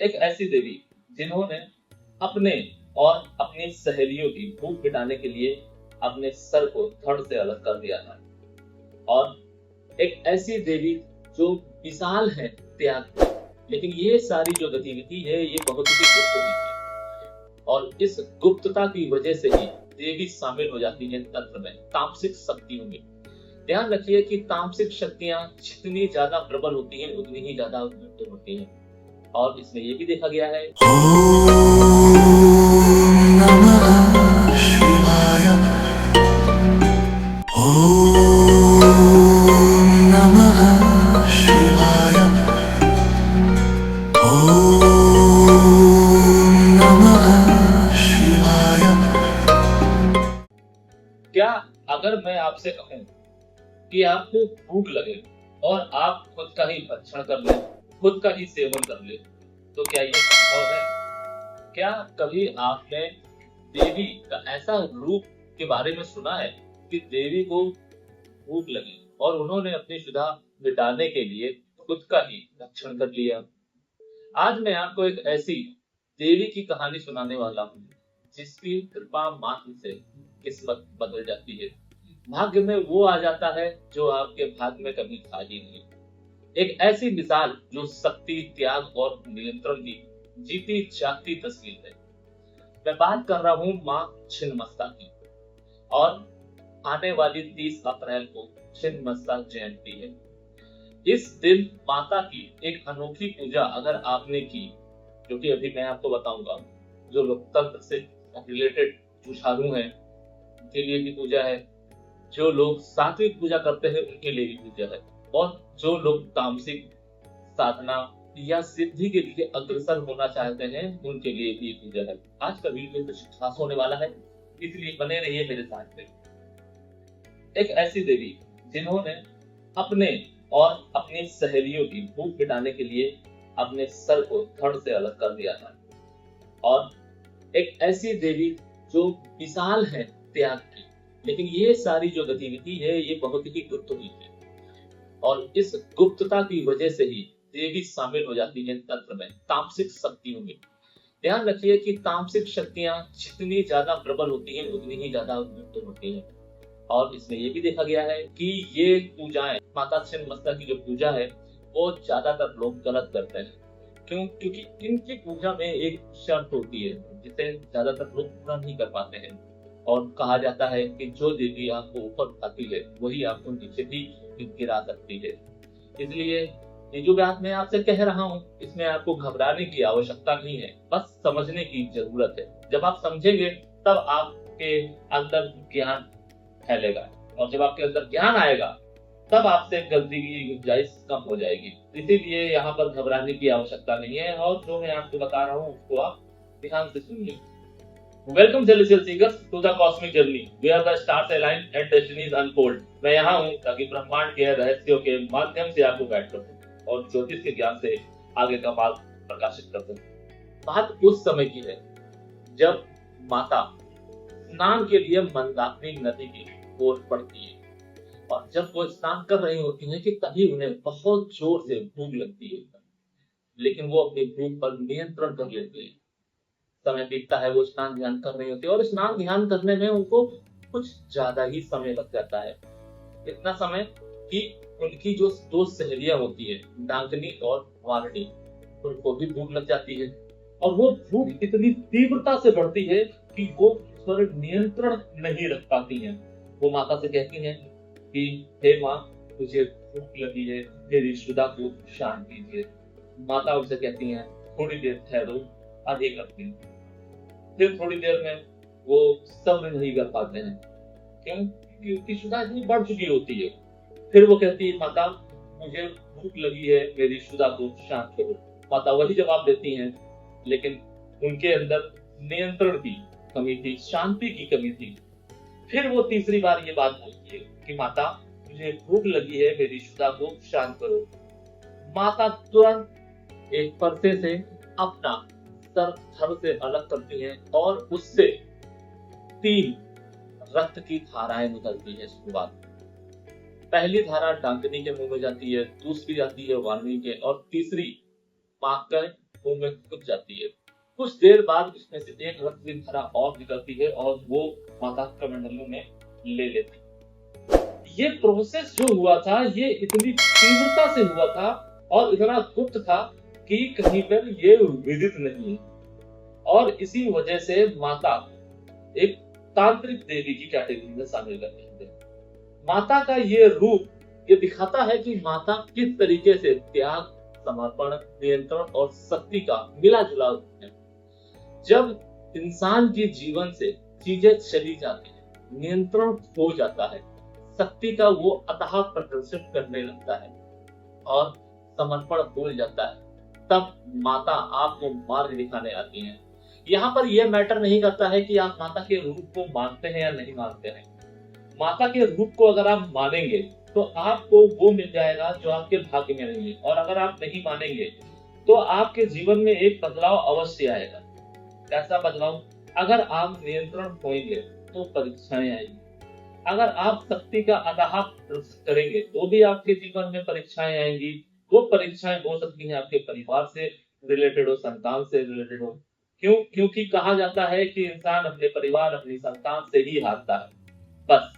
एक ऐसी देवी जिन्होंने अपने और अपनी सहेलियों की भूख मिटाने के लिए अपने सर को धड़ से अलग कर दिया था। और एक ऐसी देवी जो विशाल है त्याग की, लेकिन ये सारी जो गतिविधि है ये बहुत ही गुप्त होती है और इस गुप्तता की वजह से ही देवी शामिल हो जाती है तंत्र में, तामसिक शक्तियों में। ध्यान रखिए कि तामसिक शक्तियां जितनी ज्यादा प्रबल होती हैं उतनी ही ज्यादा गुप्त होती हैं। और इसमें ये भी देखा गया है क्या अगर मैं आपसे कहूं कि आपको भूख लगे और आप खुद का ही भक्षण कर ले, खुद का ही सेवन कर ले, तो क्या ये संभव है? क्या कभी आपने देवी का ऐसा रूप के बारे में सुना है कि देवी को भूख लगी और उन्होंने अपनी क्षुधा मिटाने के लिए खुद का ही भक्षण कर लिया? आज मैं आपको एक ऐसी देवी की कहानी सुनाने वाला हूँ जिसकी कृपा मात्र से किस्मत बदल जाती है। भाग्य में वो आ जाता है जो आपके भाग्य में कभी था ही नहीं। एक ऐसी मिसाल जो शक्ति, त्याग और नियंत्रण की जीती जागती तस्वीर है। मैं बात कर रहा हूँ माँ छिन्नमस्ता की। और आने वाली 30 अप्रैल को छिन्नमस्ता जयंती है। इस दिन माता की एक अनोखी पूजा अगर आपने की, जो कि अभी मैं आपको बताऊंगा, जो लोग तंत्र से रिलेटेड जुझारू हैं उनके लिए भी पूजा है, जो लोग सात्विक पूजा करते हैं उनके लिए भी पूजा है, और जो लोग तामसिक साधना या सिद्धि के लिए अग्रसर होना चाहते हैं उनके लिए भी पूजा है। आज का वीडियो कुछ खास होने वाला है, इसलिए बने रहिए मेरे साथ में। एक ऐसी देवी जिन्होंने अपने और अपनी सहेलियों की भूख मिटाने के लिए अपने सर को धड़ से अलग कर दिया था। और एक ऐसी देवी जो विशाल है त्याग की, लेकिन ये सारी जो गतिविधि है ये बहुत ही गुप्त हुई है और इस गुप्तता की वजह से ही देवी शामिल हो जाती है तंत्र में, तामसिक शक्तियों में। ध्यान रखिए कि तामसिक शक्तियां जितनी ज्यादा प्रबल होती हैं उतनी ही ज्यादा गुप्त होती हैं। और इसमें ये भी देखा गया है कि ये पूजाएं, माता छिन्नमस्ता की जो पूजा है वो ज्यादातर लोग गलत करते हैं। क्यों? क्योंकि इनकी पूजा में एक शर्त होती है जिसे ज्यादातर लोग पूरा नहीं कर पाते हैं। और कहा जाता है कि जो देवी आपको ऊपर उठाती है वही आपको नीचे भी गिरा सकती है। इसलिए ये जो बात मैं आपसे कह रहा हूँ इसमें आपको घबराने की आवश्यकता नहीं है, बस समझने की जरूरत है। जब आप समझेंगे तब आपके अंदर ज्ञान फैलेगा, और जब आपके अंदर ज्ञान आएगा तब आपसे गलती की गुंजाइश कम हो जाएगी। इसीलिए यहाँ पर घबराने की आवश्यकता नहीं है, और जो मैं आपको बता रहा हूँ उसको आप ध्यान से सुनिए। Welcome celestial seekers to the cosmic journey where the stars align and destinies unfold। मैं यहाँ हूँ ताकि ब्रह्मांड के रहस्यों के माध्यम से आपको गाइड कर सकूं और ज्योतिष के ज्ञान से आगे का मार्ग प्रकाशित कर सकूं। बात उस समय की है जब माता स्नान के लिए मंदाकिनी नदी की ओर बढ़ती है, और जब वो स्नान कर रही होती है कि तभी उन्हें बहुत जोर से भूख लगती है, लेकिन वो अपनी भूख पर नियंत्रण कर लेते हैं। समय बीतता है, वो स्नान ध्यान कर रही होती है और स्नान ध्यान करने में उनको कुछ ज्यादा ही समय लग जाता है। इतना समय कि उनकी जो दो सहेलियां होती है, डांकनी और वारणी, उनको भी भूख लग जाती है। और वो भूख इतनी तीव्रता से बढ़ती है कि वो उस पर नियंत्रण नहीं रख पाती हैं। वो माता से कहती हैं कि हे माँ, मुझे भूख लगी है, मेरी क्षुधा को शांत कीजिए। माता उनसे कहती हैं थोड़ी देर ठहरो, आगे करती हूँ। फिर थोड़ी देर में वो सब्र नहीं कर पाते हैं। क्यों? क्योंकि उनकी क्षुधा इतनी बढ़ चुकी होती है। फिर वो कहती है माता, मुझे भूख लगी है, मेरी क्षुधा को शांत करो। माता वही जवाब देती हैं, लेकिन उनके अंदर नियंत्रण की कमी थी, शांति की कमी थी। फिर वो तीसरी बार ये बात बोलती है कि माता, मुझे भूख लगी है, मेरी क्षुधा को शांत करो। माता तुरंत एक पर्दे से अपना सर धड़ से अलग करती है और उससे 3 रक्त की धाराएं निकलती है। शुरुआत पहली धारा डांकनी के मुंह में जाती है, दूसरी जाती है वाणी के, और तीसरी मां के वो में कूद जाती है। कुछ देर बाद उसमें से एक रक्त धारा और निकलती है और वो माता कमंडलों में ले लेती है। ये प्रोसेस जो हुआ था ये इतनी तीव्रता से हुआ था और इतना गुप्त था कि कहीं पर ये विदित नहीं है। और इसी वजह से माता एक तांत्रिक देवी की कैटेगरी में शामिल कर दी है। माता का ये रूप ये दिखाता है कि माता किस तरीके से त्याग, समर्पण, नियंत्रण और शक्ति का मिला जुला रूप है। जब इंसान के जीवन से चीजें चली जाती है, नियंत्रण खो जाता है, शक्ति का वो अथाह प्रदर्शन करने लगता है और समर्पण भूल जाता है, तब माता आपको मार्ग दिखाने आती है। यहाँ पर यह मैटर नहीं करता है कि आप माता के रूप को मानते हैं या नहीं मानते हैं। माता के रूप को अगर आप मानेंगे तो आपको वो मिल जाएगा जो आपके भाग्य में नहीं है, और अगर आप नहीं मानेंगे तो आपके जीवन में एक बदलाव अवश्य आएगा। कैसा बदलाव? अगर आप नियंत्रण खोएंगे तो परीक्षाएं आएंगी। अगर आप शक्ति का अथाह करेंगे तो भी आपके जीवन में परीक्षाएं आएंगी। वो परीक्षाएं हो सकती हैं आपके परिवार से रिलेटेड हो, संतान से रिलेटेड हो। क्यों? क्योंकि कहा जाता है कि इंसान अपने परिवार, अपनी संतान से ही हारता है। बस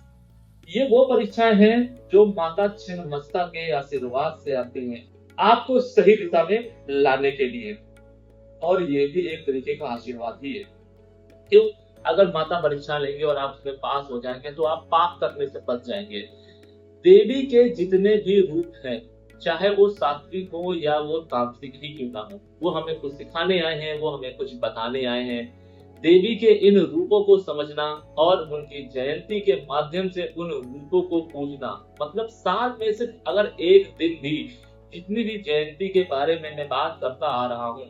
ये वो परीक्षाएं हैं जो माता छिन्नमस्ता के आशीर्वाद से आती हैं आपको सही दिशा में लाने के लिए, और ये भी एक तरीके का आशीर्वाद ही है। क्यों? अगर माता परीक्षा लेंगे और आप उसमें पास हो जाएंगे तो आप पाप करने से बच जाएंगे। देवी के जितने भी रूप हैं, चाहे वो सात्विक हो या वो तामसिक ही क्यों ना हो, वो हमें कुछ सिखाने आए हैं, वो हमें कुछ बताने आए हैं। देवी के इन रूपों को समझना और उनकी जयंती के माध्यम से उन रूपों को पूजना, मतलब साल में सिर्फ अगर एक दिन भी जितनी भी जयंती के बारे में मैं बात करता आ रहा हूँ,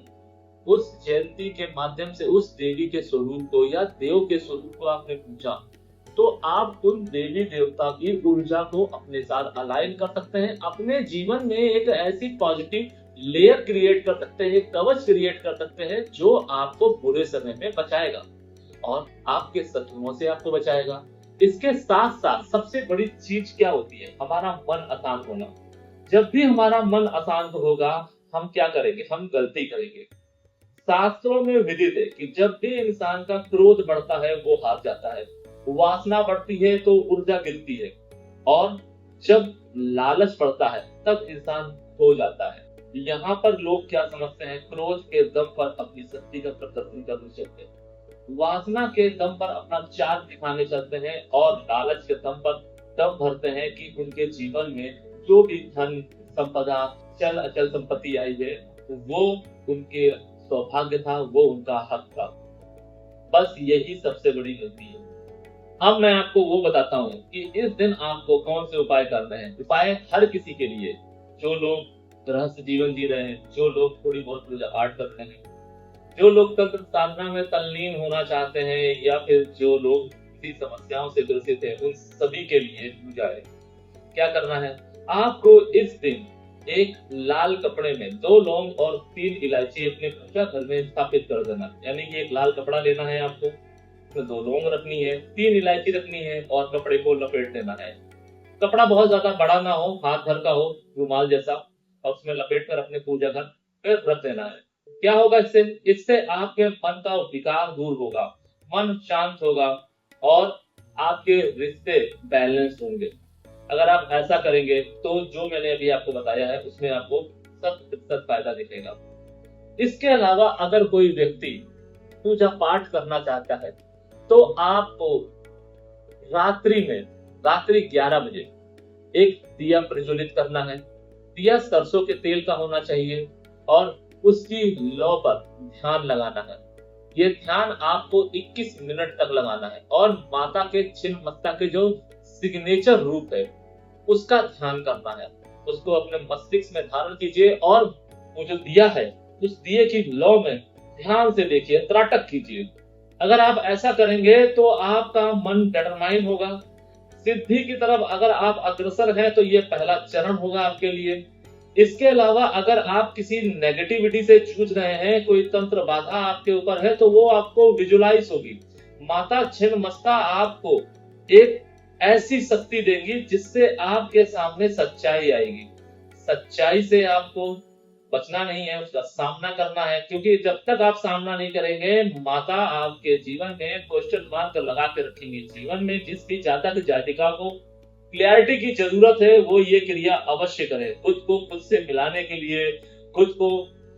उस जयंती के माध्यम से उस देवी के स्वरूप को या देव के स्वरूप को आपने पूछा, तो आप उन देवी देवता की ऊर्जा को अपने साथ अलाइन कर सकते हैं। अपने जीवन में एक ऐसी पॉजिटिव लेयर क्रिएट कर सकते हैं, कवच क्रिएट कर सकते हैं जो आपको बुरे समय में बचाएगा और आपके शत्रुओं से आपको बचाएगा। इसके साथ साथ सबसे बड़ी चीज क्या होती है? हमारा मन अशांत होना। जब भी हमारा मन अशांत होगा, हम क्या करेंगे? हम गलती करेंगे। शास्त्रों में विदित है कि जब भी इंसान का क्रोध बढ़ता है वो हार जाता है, वासना बढ़ती है तो ऊर्जा गिरती है, और जब लालच बढ़ता है तब इंसान खो जाता है। यहाँ पर लोग क्या समझते हैं? क्रोध के दम पर अपनी शक्ति का प्रदर्शन करने चलते हैं, वासना के दम पर अपना चाल दिखाने चलते हैं, और लालच के दम पर दम भरते हैं कि उनके जीवन में जो भी धन संपदा, चल अचल संपत्ति आई है वो उनके सौभाग्य था, वो उनका हक था। बस यही सबसे बड़ी गलती है। अब मैं आपको वो बताता हूँ कि इस दिन आपको कौन से उपाय करने हैं। उपाय हर किसी के लिए, जो लोग गृहस्थ जीवन जी रहे हैं, जो लोग थोड़ी बहुत पूजा पाठ करते हैं, जो लोग तंत्र साधना में तल्लीन होना चाहते हैं, या फिर जो लोग किसी समस्याओं से ग्रसित हैं, उन सभी के लिए पूजा है। क्या करना है? आपको इस दिन एक लाल कपड़े में 2 लौंग और 3 इलायची अपने पूजा घर में स्थापित कर देना। यानी कि एक लाल कपड़ा लेना है आपको, उसमें 2 लौंग रखनी है, 3 इलायची रखनी है और कपड़े को लपेट देना है। कपड़ा बहुत ज्यादा बड़ा ना हो, हाथ भर का हो, रुमाल जैसा, और उसमें लपेट कर अपने पूजा घर पे रख देना है। क्या होगा इससे? इससे आपके मन का विकार दूर होगा, मन शांत होगा और आपके रिश्ते बैलेंस होंगे। अगर आप ऐसा करेंगे तो जो मैंने अभी आपको बताया है उसमें आपको 100% फायदा दिखेगा। इसके अलावा अगर कोई व्यक्ति पूजा पाठ करना चाहता है तो आपको रात्रि 11 बजे एक दिया प्रज्वलित करना है। दिया सरसों के तेल का होना चाहिए और उसकी लौ पर ध्यान लगाना है। ये ध्यान आपको 21 मिनट तक लगाना है और माता के छिन्नमस्ता के जो सिग्नेचर रूप है उसका ध्यान करना है। उसको अपने मस्तिष्क में धारण कीजिए और वो जो दिया है उस दिए की लौ में ध्यान से देखिए, त्राटक कीजिए। अगर आप ऐसा करेंगे तो आपका मन डिटरमाइन होगा, सिद्धि की तरफ अगर आप अग्रसर हैं तो ये पहला चरण होगा आपके लिए। इसके अलावा अगर आप किसी नेगेटिविटी से जूझ रहे हैं, कोई तंत्र बाधा आपके ऊपर है, तो वो आपको विजुलाइज होगी। माता छिन्नमस्ता आपको एक ऐसी शक्ति देंगी जिससे आपके सामने सच्चाई आएगी। सच्चाई से आपको बचना नहीं है, उसका सामना करना है। क्योंकि जब तक आप सामना नहीं करेंगे, माता आपके जीवन में क्वेश्चन मार्क लगा के रखेंगे। जीवन में जिस भी जातक जातिका को क्लैरिटी की जरूरत है, वो ये क्रिया अवश्य करे। खुद को खुद से मिलाने के लिए, खुद को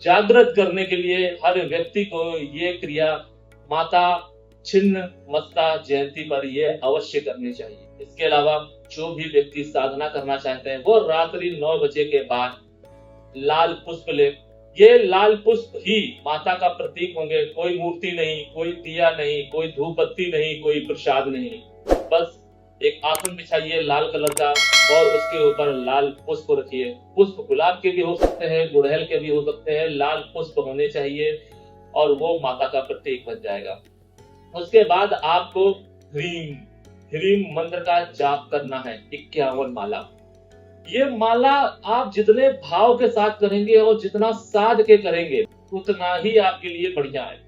जागृत करने के लिए हर व्यक्ति को ये क्रिया माता छिन्न मस्ता जयंती पर ये अवश्य करनी चाहिए। इसके अलावा जो भी व्यक्ति साधना करना चाहते हैं, वो रात्रि 9 बजे के बाद लाल पुष्प ले। ये लाल पुष्प ही माता का प्रतीक होंगे। कोई मूर्ति नहीं, कोई दिया नहीं, कोई धूप बत्ती नहीं, कोई प्रसाद नहीं। बस एक आसन बिछाइए लाल कलर का और उसके ऊपर लाल पुष्प रखिए। पुष्प गुलाब के भी हो सकते हैं, गुड़हल के भी हो सकते हैं, लाल पुष्प होने चाहिए और वो माता का प्रतीक बन जाएगा। उसके बाद आपको ह्रीम ह्रीम मंत्र का जाप करना है 51 माला। ये माला आप जितने भाव के साथ करेंगे और जितना साध के करेंगे, उतना ही आपके लिए बढ़िया है।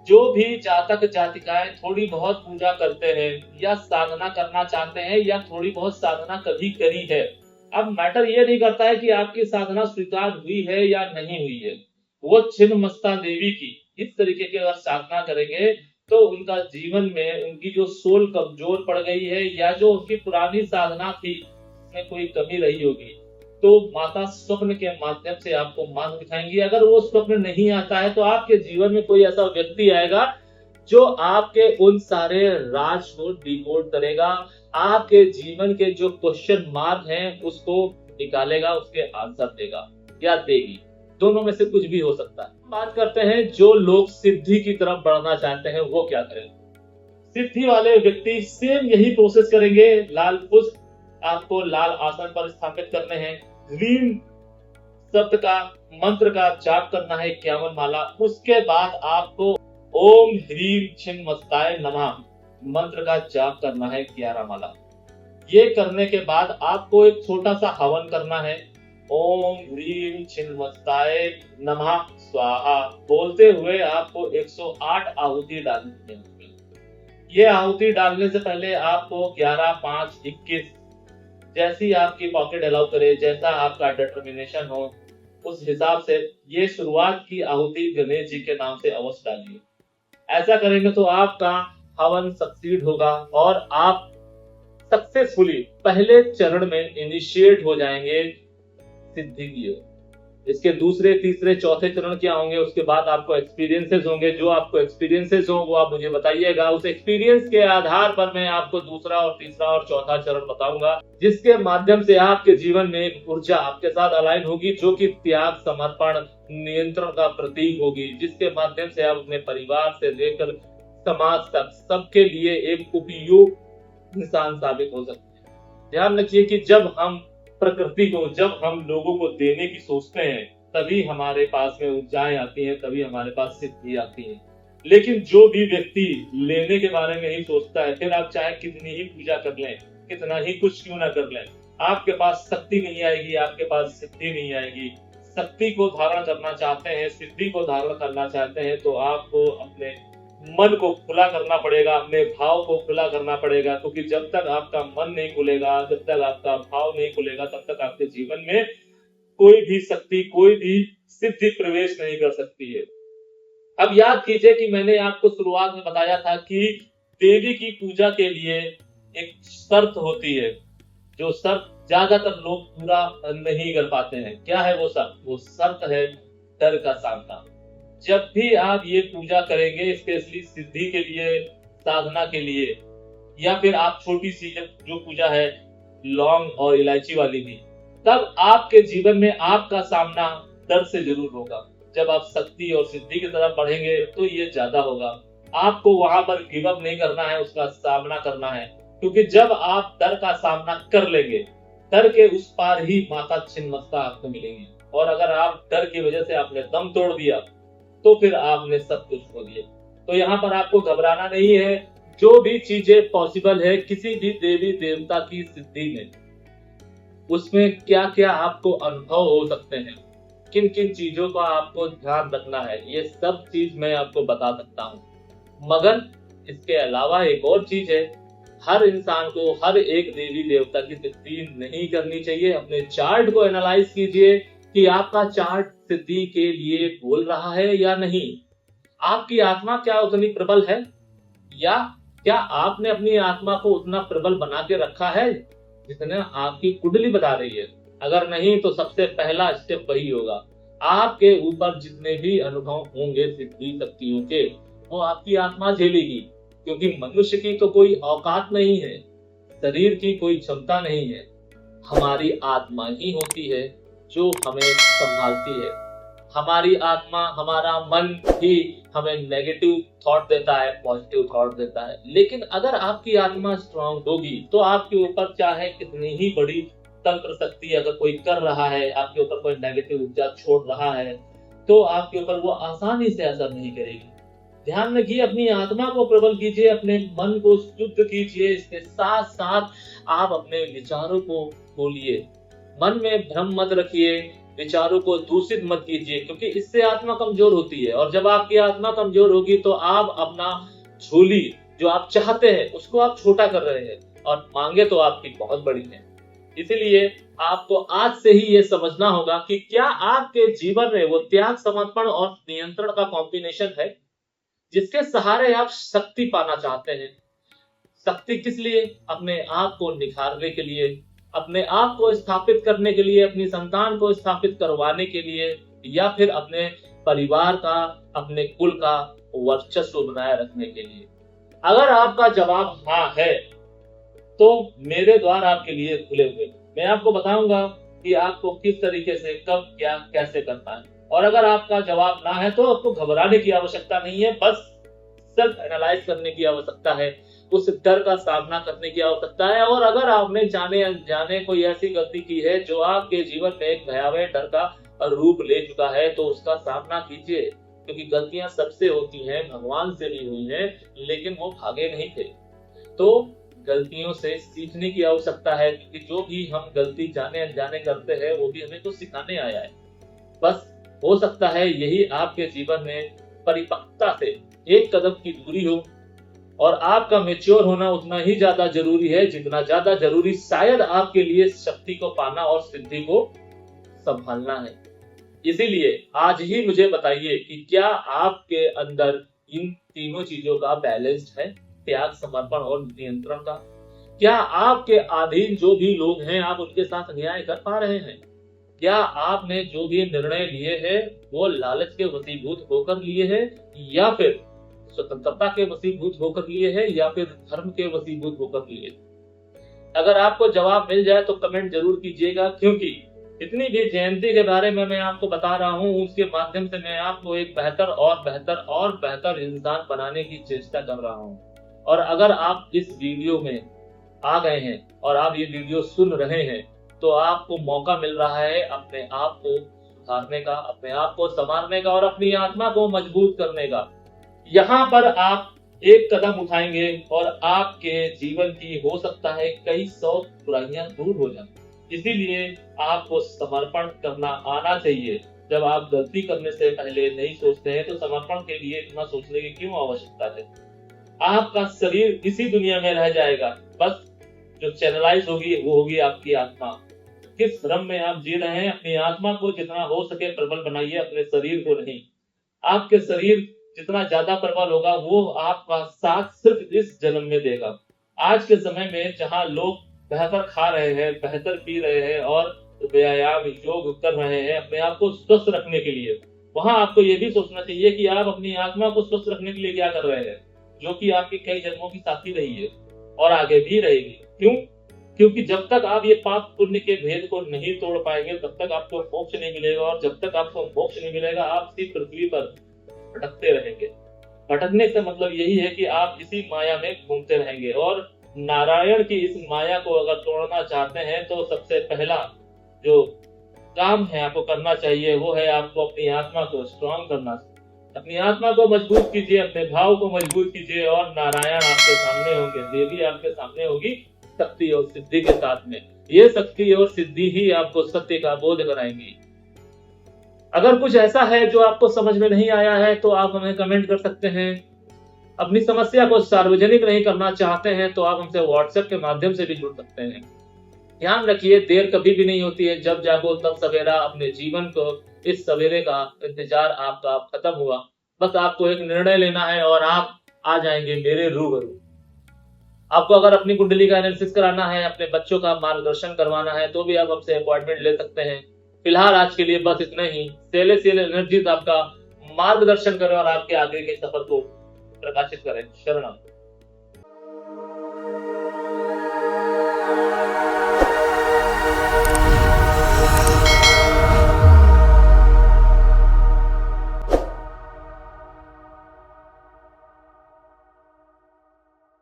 जो भी जातक जातिकाएं थोड़ी बहुत पूजा करते हैं या साधना करना चाहते हैं या थोड़ी बहुत साधना कभी करी है, अब मैटर ये नहीं करता है कि आपकी साधना स्वीकार हुई है या नहीं हुई है। वो छिन्नमस्ता देवी की इस तरीके की अगर साधना करेंगे तो उनका जीवन में उनकी जो सोल कमजोर पड़ गई है या जो उनकी पुरानी साधना थी उसमें कोई कमी रही होगी, तो माता स्वप्न के माध्यम से आपको मार्ग दिखाएंगी। अगर वो स्वप्न नहीं आता है तो आपके जीवन में कोई ऐसा व्यक्ति आएगा जो आपके उन सारे राज को डिकोड करेगा, आपके जीवन के जो क्वेश्चन मार्क हैं उसको निकालेगा, उसके आंसर देगा या देगी। दोनों में से कुछ भी हो सकता है। बात करते हैं जो लोग सिद्धि की तरफ बढ़ना चाहते हैं वो क्या करें। सिद्धि वाले व्यक्ति सेम यही प्रोसेस करेंगे। लाल पुष्प आपको लाल आसन पर स्थापित करने हैं। ह्रीम शब्द का मंत्र का जाप करना है 51 माला। उसके बाद आपको ओम ह्रीम छिन्नमस्ताय नमः मंत्र का जाप करना है 11 माला। ये करने के बाद आपको एक छोटा सा हवन करना है। ओम ह्रीम छिन्नमस्ताय नमः स्वाहा बोलते हुए आपको 108 आहुति डालनी है। ये आहुति डालने से पहले आपको 11, 5, 21 जैसी आपकी पॉकेट अलाउ करे, जैसा आपका डिटर्मिनेशन हो, उस हिसाब से ये शुरुआत की आहुति गणेश जी के नाम से अवश्य डालिए। ऐसा करेंगे तो आपका हवन सक्सीड होगा और आप सक्सेसफुली पहले चरण में इनिशिएट हो जाएंगे सिद्धि की ओर। इसके दूसरे, तीसरे, चौथे चरण क्या होंगे, उसके बाद आपको एक्सपीरियंसेस होंगे। जो आपको एक्सपीरियंसेस हो वो आप मुझे बताइएगा। उस एक्सपीरियंस के आधार पर मैं आपको दूसरा और तीसरा और चौथा चरण बताऊंगा, जिसके माध्यम से आपके जीवन में एक ऊर्जा आपके साथ अलाइन होगी जो कि त्याग, समर्पण, नियंत्रण का प्रतीक होगी, जिसके माध्यम से आप अपने परिवार से लेकर समाज तक सबके लिए एक उपयुक्त इंसान साबित हो सकते हैं। ध्यान रखिए कि जब हम प्रकृति को, जब हम लोगों को देने की सोचते हैं, तभी हमारे पास में ऊर्जाएं आती हैं, तभी हमारे पास सिद्धि आती है। लेकिन जो भी व्यक्ति लेने के बारे में ही सोचता है, फिर आप चाहे कितनी ही पूजा कर लें, कितना ही कुछ क्यों ना कर लें, आपके पास शक्ति नहीं आएगी, आपके पास सिद्धि नहीं आएगी। शक्ति को धारण करना चाहते हैं, सिद्धि को धारण करना चाहते हैं, तो आपको अपने मन को खुला करना पड़ेगा, अपने भाव को खुला करना पड़ेगा। क्योंकि जब तक आपका मन नहीं खुलेगा, जब तक आपका भाव नहीं खुलेगा, तब तक आपके जीवन में कोई भी शक्ति, कोई भी सिद्धि प्रवेश नहीं कर सकती है। अब याद कीजिए कि मैंने आपको शुरुआत में बताया था कि देवी की पूजा के लिए एक शर्त होती है, जो शर्त ज्यादातर लोग पूरा नहीं कर पाते हैं। क्या है वो शर्त? वो शर्त है डर का सामना। जब भी आप ये पूजा करेंगे, स्पेशली सिद्धि के लिए, साधना के लिए, या फिर आप छोटी सी जो पूजा है लौंग और इलायची वाली भी, तब आपके जीवन में आपका सामना डर से जरूर होगा। जब आप शक्ति और सिद्धि की तरफ बढ़ेंगे तो ये ज्यादा होगा। आपको वहां पर गिव अप नहीं करना है, उसका सामना करना है। क्योंकि जब आप डर का सामना कर लेंगे, डर के उस पार ही माता छिन्नमस्ता आपको मिलेंगी। और अगर आप डर की वजह से आपने दम तोड़ दिया तो फिर आपने सब कुछ खो दिया। तो यहाँ पर आपको घबराना नहीं है। जो भी चीजें पॉसिबल है किसी भी देवी देवता की सिद्धि में, उसमें क्या क्या आपको अनुभव हो सकते हैं, किन किन चीजों का आपको ध्यान रखना है, ये सब चीज मैं आपको बता सकता हूँ। मगर इसके अलावा एक और चीज है, हर इंसान को हर एक देवी देवता की सिद्धि नहीं करनी चाहिए। अपने चार्ट को एनालाइज कीजिए कि आपका चार्ट सिद्धि के लिए बोल रहा है या नहीं। आपकी आत्मा क्या उतनी प्रबल है, या क्या आपने अपनी आत्मा को उतना प्रबल बना के रखा है जितना आपकी कुंडली बता रही है। अगर नहीं तो सबसे पहला स्टेप वही होगा। आपके ऊपर जितने भी अनुभव होंगे सिद्धि शक्तियों के, वो आपकी आत्मा झेलेगी, क्योंकि मनुष्य की तो कोई औकात नहीं है, शरीर की कोई क्षमता नहीं है। हमारी आत्मा ही होती है जो हमें संभालती है। हमारी आत्मा, हमारा मन ही हमें नेगेटिव थॉट देता है, पॉजिटिव थॉट देता है। लेकिन अगर आपकी आत्मा स्ट्रांग होगी तो आपके ऊपर चाहे कितनी ही बड़ी तंत्र शक्ति अगर कोई कर रहा है, आपके ऊपर कोई नेगेटिव ऊर्जा छोड़ रहा है, तो आपके ऊपर वो आसानी से असर नहीं करेगी। ध्यान रखिए, अपनी आत्मा को प्रबल कीजिए, अपने मन को शुद्ध कीजिए। इसके साथ साथ आप अपने विचारों को खोलिए, मन में भ्रम मत रखिए, विचारों को दूषित मत कीजिए, क्योंकि इससे आत्मा कमजोर होती है। और जब आपकी आत्मा कमजोर होगी तो आप अपना झोली जो आप चाहते हैं उसको आप छोटा कर रहे हैं, और मांगे तो आपकी बहुत बड़ी है। इसीलिए आपको आज से ही ये समझना होगा कि क्या आपके जीवन में वो त्याग, समर्पण और नियंत्रण का कॉम्बिनेशन है जिसके सहारे आप शक्ति पाना चाहते हैं। शक्ति किस लिए? अपने आप को निखारने के लिए, अपने आप को स्थापित करने के लिए, अपनी संतान को स्थापित करवाने के लिए, या फिर अपने परिवार का, अपने कुल का वर्चस्व बनाए रखने के लिए। अगर आपका जवाब हाँ है तो मेरे द्वार आपके लिए खुले हुए। मैं आपको बताऊंगा कि आपको किस तरीके से, कब, क्या, कैसे करना है। और अगर आपका जवाब ना है तो आपको घबराने की आवश्यकता नहीं है, बस सेल्फ एनालाइज करने की आवश्यकता है, उस डर का सामना करने की आवश्यकता है। और अगर आपने जाने अनजाने कोई ऐसी गलती की है जो आपके जीवन में एक भयावह डर का रूप ले चुका है, तो उसका सामना कीजिए, क्योंकि गलतियां सबसे होती हैं, भगवान से भी हुई हैं, लेकिन वो भागे नहीं थे। तो गलतियों से सीखने की आवश्यकता है, क्योंकि जो भी हम गलती जाने अनजाने करते हैं वो भी हमें कुछ सिखाने आया है। बस हो सकता है यही आपके जीवन में परिपक्वता से एक कदम की दूरी हो, और आपका मैच्योर होना उतना ही ज्यादा जरूरी है जितना ज्यादा जरूरी शायद आपके लिए शक्ति को पाना और सिद्धि को संभालना है। इसीलिए आज ही मुझे बताइए कि क्या आपके अंदर इन तीनों चीजों का बैलेंस्ड है, त्याग, समर्पण और नियंत्रण का। क्या आपके अधीन जो भी लोग हैं आप उनके साथ न्याय कर पा रहे हैं? क्या आपने जो भी निर्णय लिए हैं वो लालच के वशीभूत होकर लिए हैं, या फिर स्वतंत्रता के वशीभूत होकर लिए हैं, या फिर धर्म के वशीभूत होकर लिए? अगर आपको जवाब मिल जाए तो कमेंट जरूर कीजिएगा, क्योंकि इतनी भी जयंती के बारे में मैं आपको बता रहा हूँ, उसके माध्यम से मैं आपको एक बेहतर और बेहतर और बेहतर इंसान बनाने की चेष्टा कर रहा हूँ। और अगर आप इस वीडियो में आ गए हैं और आप ये वीडियो सुन रहे हैं, तो आपको मौका मिल रहा है अपने आप को सुधारने का, अपने आप को संवारने का और अपनी आत्मा को मजबूत करने का। यहाँ पर आप एक कदम उठाएंगे और आपके जीवन की हो सकता है कई 100 बुराइयां दूर हो जाए। इसीलिए आपको समर्पण करना आना चाहिए। जब आप गलती करने से पहले नहीं सोचते हैं तो समर्पण के लिए इतना सोचने की क्यों आवश्यकता है? आपका शरीर इसी दुनिया में रह जाएगा, बस जो चैनलाइज होगी वो होगी आपकी आत्मा। किस भ्रम में आप जी रहे हैं? अपनी आत्मा को जितना हो सके प्रबल बनाइए, अपने शरीर को नहीं। आपके शरीर जितना ज्यादा प्रबल होगा वो आपका साथ सिर्फ इस जन्म में देगा। आज के समय में जहाँ लोग बेहतर खा रहे हैं, बेहतर पी रहे हैं और व्यायाम, योग कर रहे हैं अपने आप को स्वस्थ रखने के लिए, वहां आपको ये भी सोचना चाहिए कि आप अपनी आत्मा को स्वस्थ रखने के लिए क्या कर रहे हैं, जो कि आपकी कई जन्मों की साथी रही है और आगे भी रहेगी। क्यों? क्योंकि जब तक आप ये पाप पुण्य के भेद को नहीं तोड़ पाएंगे तब तक आपको मोक्ष नहीं मिलेगा, और जब तक आपको मोक्ष नहीं मिलेगा आप इसी पृथ्वी पर भटकते रहेंगे। भटकने से मतलब यही है कि आप इसी माया में घूमते रहेंगे। और नारायण की इस माया को अगर तोड़ना चाहते हैं तो सबसे पहला जो काम है आपको करना चाहिए वो है आपको अपनी आत्मा को स्ट्रांग करना। अपनी आत्मा को मजबूत कीजिए, अपने भाव को मजबूत कीजिए, और नारायण आपके सामने होंगे, देवी आपके सामने होगी, शक्ति और सिद्धि के साथ में। ये शक्ति और सिद्धि ही आपको सत्य का बोध कराएंगी। अगर कुछ ऐसा है जो आपको समझ में नहीं आया है तो आप हमें कमेंट कर सकते हैं। अपनी समस्या को सार्वजनिक नहीं करना चाहते हैं तो आप हमसे व्हाट्सएप के माध्यम से भी जुड़ सकते हैं। ध्यान रखिए, देर कभी भी नहीं होती है। जब जागो तब सवेरा। अपने जीवन को, इस सवेरे का इंतजार आपका खत्म हुआ। बस आपको एक निर्णय लेना है और आप आ जाएंगे मेरे रूबरू। आपको अगर अपनी कुंडली का एनालिसिस कराना है, अपने बच्चों का मार्गदर्शन करवाना है, तो भी आप हमसे अपॉइंटमेंट ले सकते हैं। फिलहाल आज के लिए बस इतना ही। सेलेसियल एनर्जीज आपका मार्गदर्शन करें और आपके आगे के सफर को प्रकाशित करें। शरणम।